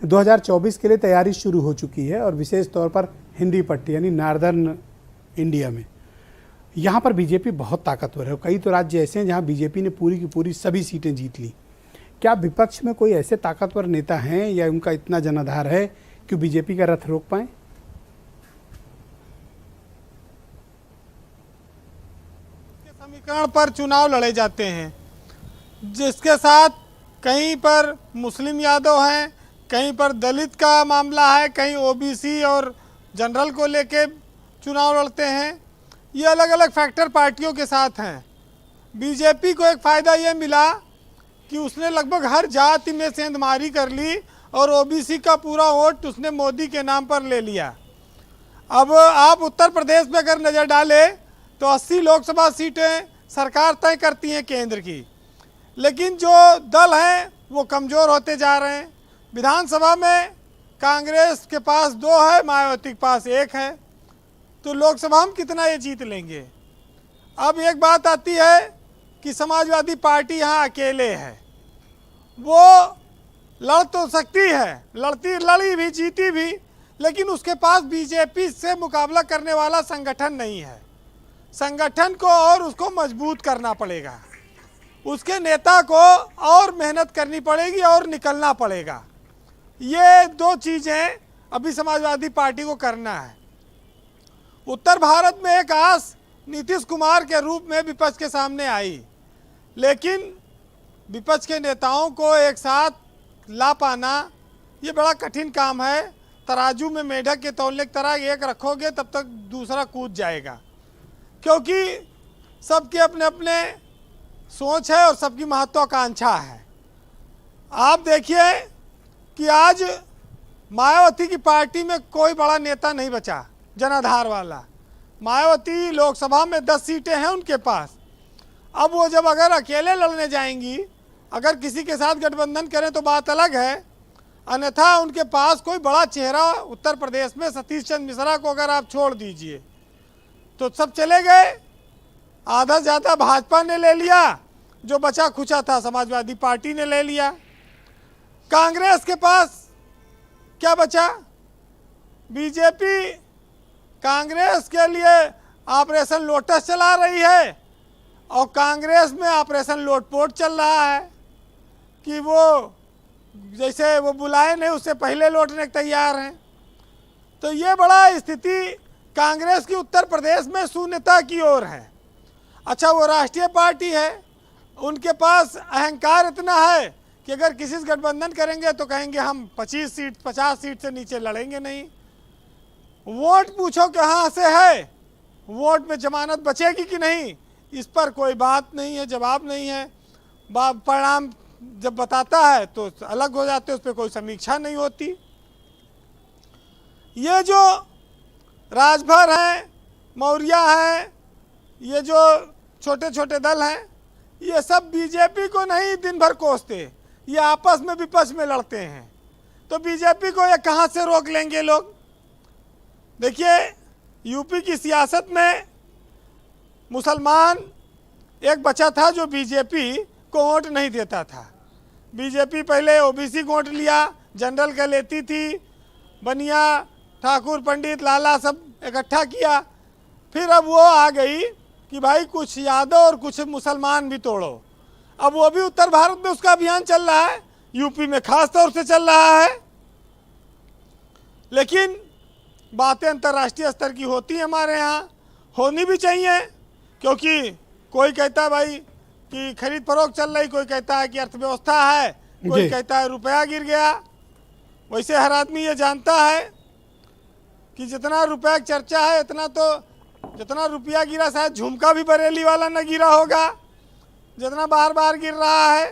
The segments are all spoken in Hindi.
2024 के लिए तैयारी शुरू हो चुकी है और विशेष तौर पर हिंदी पट्टी यानी नॉर्दर्न इंडिया में यहाँ पर बीजेपी बहुत ताकतवर है। कई तो राज्य ऐसे हैं जहाँ बीजेपी ने पूरी की पूरी सभी सीटें जीत ली। क्या विपक्ष में कोई ऐसे ताकतवर नेता हैं या उनका इतना जनाधार है कि बीजेपी का रथ रोक पाए? समीकरण पर चुनाव लड़े जाते हैं, जिसके साथ कहीं पर मुस्लिम यादव हैं, कहीं पर दलित का मामला है, कहीं ओबीसी और जनरल को लेके चुनाव लड़ते हैं। ये अलग अलग फैक्टर पार्टियों के साथ हैं। बीजेपी को एक फ़ायदा ये मिला कि उसने लगभग हर जाति में सेंधमारी कर ली और ओबीसी का पूरा वोट उसने मोदी के नाम पर ले लिया। अब आप उत्तर प्रदेश में अगर नज़र डालें तो 80 लोकसभा सीटें सरकार तय करती हैं केंद्र की, लेकिन जो दल हैं वो कमज़ोर होते जा रहे हैं। विधानसभा में कांग्रेस के पास 2 है, मायावती के पास 1 है, तो लोकसभा में कितना ये जीत लेंगे। अब एक बात आती है कि समाजवादी पार्टी यहाँ अकेले है, वो लड़ तो सकती है, लड़ी भी जीती भी, लेकिन उसके पास बीजेपी से मुकाबला करने वाला संगठन नहीं है। संगठन को और उसको मजबूत करना पड़ेगा, उसके नेता को और मेहनत करनी पड़ेगी और निकलना पड़ेगा। ये 2 चीज़ें अभी समाजवादी पार्टी को करना है। उत्तर भारत में एक आस नीतीश कुमार के रूप में विपक्ष के सामने आई, लेकिन विपक्ष के नेताओं को एक साथ ला पाना ये बड़ा कठिन काम है। तराजू में मेढक के तौलने की तरह एक रखोगे तब तक दूसरा कूद जाएगा, क्योंकि सबके अपने अपने सोच है और सबकी महत्वाकांक्षा है। आप देखिए कि आज मायावती की पार्टी में कोई बड़ा नेता नहीं बचा जनाधार वाला। मायावती लोकसभा में 10 सीटें हैं उनके पास। अब वो जब अगर अकेले लड़ने जाएंगी, अगर किसी के साथ गठबंधन करें तो बात अलग है, अन्यथा उनके पास कोई बड़ा चेहरा उत्तर प्रदेश में सतीश चंद्र मिश्रा को अगर आप छोड़ दीजिए तो सब चले गए। आधा ज़्यादा भाजपा ने ले लिया, जो बचा खुचा था समाजवादी पार्टी ने ले लिया। कांग्रेस के पास क्या बचा? बीजेपी कांग्रेस के लिए ऑपरेशन लोटस चला रही है और कांग्रेस में ऑपरेशन लोटपोट चल रहा है कि वो जैसे वो बुलाए नहीं उससे पहले लौटने के तैयार हैं। तो ये बड़ा स्थिति कांग्रेस की उत्तर प्रदेश में शून्यता की ओर है। अच्छा, वो राष्ट्रीय पार्टी है, उनके पास अहंकार इतना है कि अगर किसी से गठबंधन करेंगे तो कहेंगे हम 50 सीट से नीचे लड़ेंगे नहीं। वोट पूछो कहाँ से है, वोट में जमानत बचेगी कि नहीं, इस पर कोई बात नहीं है, जवाब नहीं है। परिणाम जब बताता है तो अलग हो जाते, उस पर कोई समीक्षा नहीं होती। ये जो राजभर हैं, मौर्या हैं, ये जो छोटे छोटे दल हैं, ये सब बीजेपी को नहीं दिन भर कोसते, ये आपस में विपक्ष में लड़ते हैं। तो बीजेपी को ये कहाँ से रोक लेंगे लोग? देखिए, यूपी की सियासत में मुसलमान एक बचा था जो बीजेपी को वोट नहीं देता था। बीजेपी पहले ओबीसी को वोट लिया, जनरल का लेती थी, बनिया, ठाकुर, पंडित, लाला सब इकट्ठा किया। फिर अब वो आ गई कि भाई कुछ यादव और कुछ मुसलमान भी तोड़ो। अब वो भी उत्तर भारत में उसका अभियान चल रहा है, यूपी में खास तौर से चल रहा है। लेकिन बातें अंतर्राष्ट्रीय स्तर की होती हैं, हमारे यहाँ होनी भी चाहिए, क्योंकि कोई कहता है भाई कि खरीद फरोख्त चल रही, कोई कहता है कि अर्थव्यवस्था है, कोई कहता है रुपया गिर गया। वैसे हर आदमी ये जानता है कि जितना रुपया की चर्चा है इतना तो जितना रुपया गिरा शायद झुमका भी बरेली वाला न गिरा होगा, जितना बार बार गिर रहा है।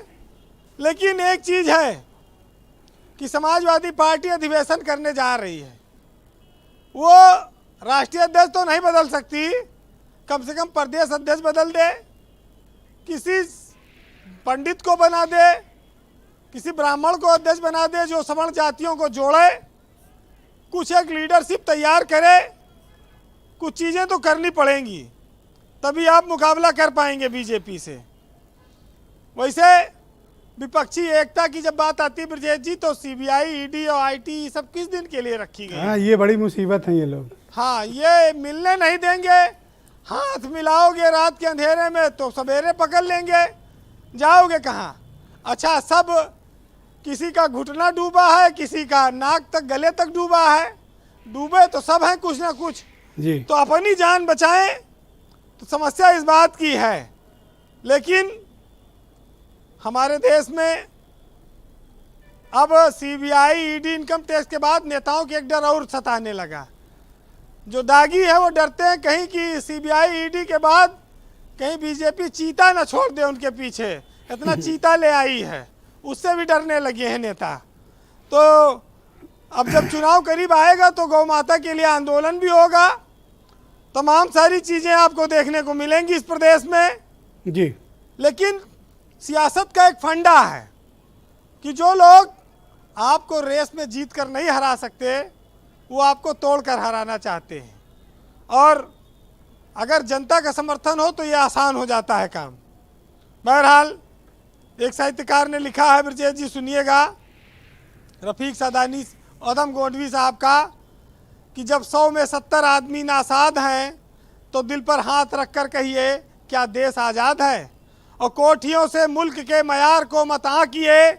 लेकिन एक चीज़ है कि समाजवादी पार्टी अधिवेशन करने जा रही है, वो राष्ट्रीय अध्यक्ष तो नहीं बदल सकती, कम से कम प्रदेश अध्यक्ष बदल दे, किसी पंडित को बना दे, किसी ब्राह्मण को अध्यक्ष बना दे जो सवर्ण जातियों को जोड़े, कुछ एक लीडरशिप तैयार करे। कुछ चीज़ें तो करनी पड़ेंगी, तभी आप मुकाबला कर पाएंगे बीजेपी से। वैसे विपक्षी एकता की जब बात आती है ब्रजेश जी, तो सीबीआई, ईडी और आईटी सब किस दिन के लिए रखी गई? हाँ, ये बड़ी मुसीबत है ये लोग। हाँ, ये मिलने नहीं देंगे। हाथ मिलाओगे रात के अंधेरे में तो सवेरे पकड़ लेंगे, जाओगे कहाँ? अच्छा, सब किसी का घुटना डूबा है, किसी का नाक तक गले तक डूबा है, डूबे तो सब हैं कुछ ना कुछ। जी, तो अपनी जान बचाएं। तो समस्या इस बात की है, लेकिन हमारे देश में अब सीबीआई, ईडी, इनकम टैक्स के बाद नेताओं के एक डर और सताने लगा। जो दागी है वो डरते हैं कहीं कि सीबीआई, ईडी के बाद कहीं बीजेपी चीता न छोड़ दे उनके पीछे, इतना चीता ले आई है, उससे भी डरने लगे हैं नेता। तो अब जब चुनाव करीब आएगा तो गौ माता के लिए आंदोलन भी होगा, तमाम सारी चीज़ें आपको देखने को मिलेंगी इस प्रदेश में। जी, लेकिन सियासत का एक फंडा है कि जो लोग आपको रेस में जीत कर नहीं हरा सकते, वो आपको तोड़ कर हराना चाहते हैं। और अगर जनता का समर्थन हो तो ये आसान हो जाता है काम। बहरहाल, एक साहित्यकार ने लिखा है, ब्रजेश जी सुनिएगा, रफ़ीक सदानी औधम गोंडवी साहब का, कि जब 100 में 70 आदमी नासाद हैं तो दिल पर हाथ रख कर कहिए क्या देश आज़ाद है। और कोठियों से मुल्क के मयार को मत आंकिए,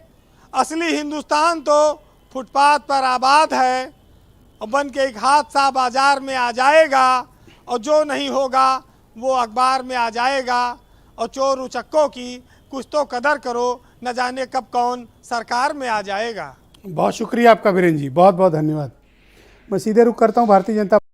असली हिंदुस्तान तो फुटपाथ पर आबाद है। और बन के एक हादसा बाजार में आ जाएगा, और जो नहीं होगा वो अखबार में आ जाएगा। और चोर उचक्कों की कुछ तो कदर करो, न जाने कब कौन सरकार में आ जाएगा। बहुत शुक्रिया आपका वीरेंद्र जी, बहुत बहुत धन्यवाद। मैं सीधे रुख करता हूँ भारतीय जनता